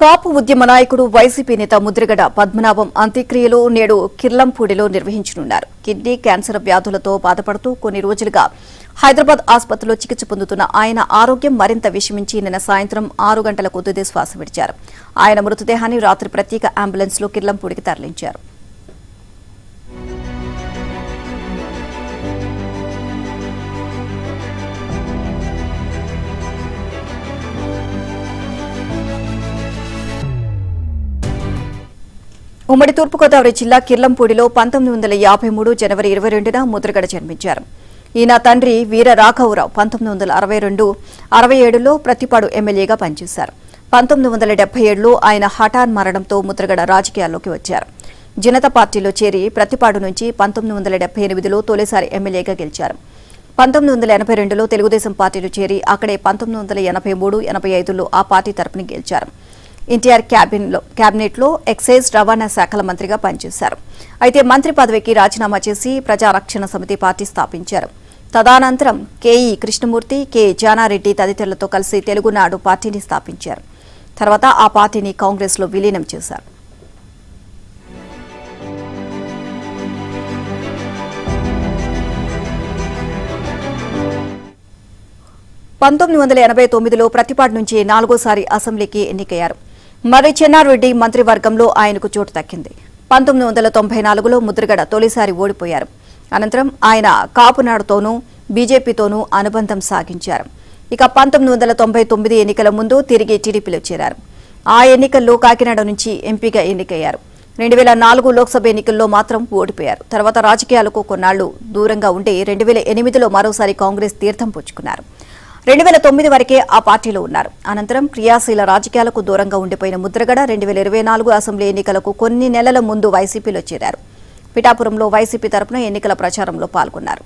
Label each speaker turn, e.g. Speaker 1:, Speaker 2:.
Speaker 1: కాపు ఉద్యమ నాయకుడు వైసీపీ నేత ముద్రగడ పద్మనాభం అంత్యక్రియలు నేడు కిర్లంపూడిలో నిర్వహించనున్నారు. కిడ్నీ క్యాన్సర్ వ్యాధులతో బాధపడుతూ కొన్ని రోజులుగా హైదరాబాద్ ఆసుపత్రిలో చికిత్స పొందుతున్న ఆయన ఆరోగ్యం మరింత విషమించి నిన్న సాయంత్రం 6 గంటలకు తుది శ్వాస విడిచారు. ఆయన మృతదేహాన్ని రాత్రి ప్రత్యేక అంబులెన్స్లో కిర్లంపూడికి తరలించారు. ఉమ్మడి తూర్పుగోదావరి జిల్లా కిర్లంపూడిలో 1953 జనవరి 22న ముద్రగడ జన్మించారు. ఈయన తండ్రి వీర రాఘవరావు 1962-67లో ప్రతిపాడు ఎమ్మెల్యేగా పనిచేశారు. 1977లో ఆయన హఠాన్ మరణంతో ముద్రగడ రాజకీయాల్లోకి వచ్చారు. జనతా పార్టీలో చేరి ప్రతిపాడు నుంచి 1978లో తొలిసారి ఎమ్మెల్యేగా గెలిచారు. 1982లో తెలుగుదేశం పార్టీలో చేరి అక్కడే 1983-85లో ఆ పార్టీ తరపున గెలిచారు. ఎన్టీఆర్ క్యాబినెట్లో ఎక్సైజ్ రవాణా శాఖల మంత్రిగా పనిచేశారు. అయితే మంత్రి పదవికి రాజీనామా చేసి ప్రజారక్షణ సమితి పార్టీ స్థాపించారు. తదనంతరం కేఈ కృష్ణమూర్తి, కె జానారెడ్డి తదితరులతో కలిసి తెలుగునాడు పార్టీని స్థాపించారు. తర్వాత ఆ పార్టీని కాంగ్రెస్లో విలీనం చేశారు. 1989లో ప్రతిపాడు నుంచి 4గోసారి అసెంబ్లీకి ఎన్నికయ్యారు. మరి చెన్నారెడ్డి మంత్రివర్గంలో ఆయనకు చోటు దక్కింది. 1994లో ముద్రగడ తొలిసారి ఓడిపోయారు. అనంతరం ఆయన కాపునాడుతోనూ బీజేపీతోనూ అనుబంధం సాగించారు. ఇక 1999 ఎన్నికల ముందు తిరిగి టీడీపీలో చేరారు. ఆ ఎన్నికల్లో కాకినాడ నుంచి ఎంపీగా ఎన్నికయ్యారు. 2004 లోక్సభ ఎన్నికల్లో మాత్రం ఓడిపోయారు. తర్వాత రాజకీయాలకు కొన్నాళ్లు దూరంగా ఉండి 2008లో మరోసారి కాంగ్రెస్ తీర్థం పుచ్చుకున్నారు. 2009 వరకే ఆ పార్టీలో ఉన్నారు. అనంతరం క్రియాశీల రాజకీయాలకు దూరంగా ఉండిపోయిన ముద్రగడ 2024 అసెంబ్లీ ఎన్నికలకు కొన్ని నెలల ముందు వైసీపీలో చేరారు. పిఠాపురంలో వైసీపీ తరపున ఎన్నికల ప్రచారంలో పాల్గొన్నారు.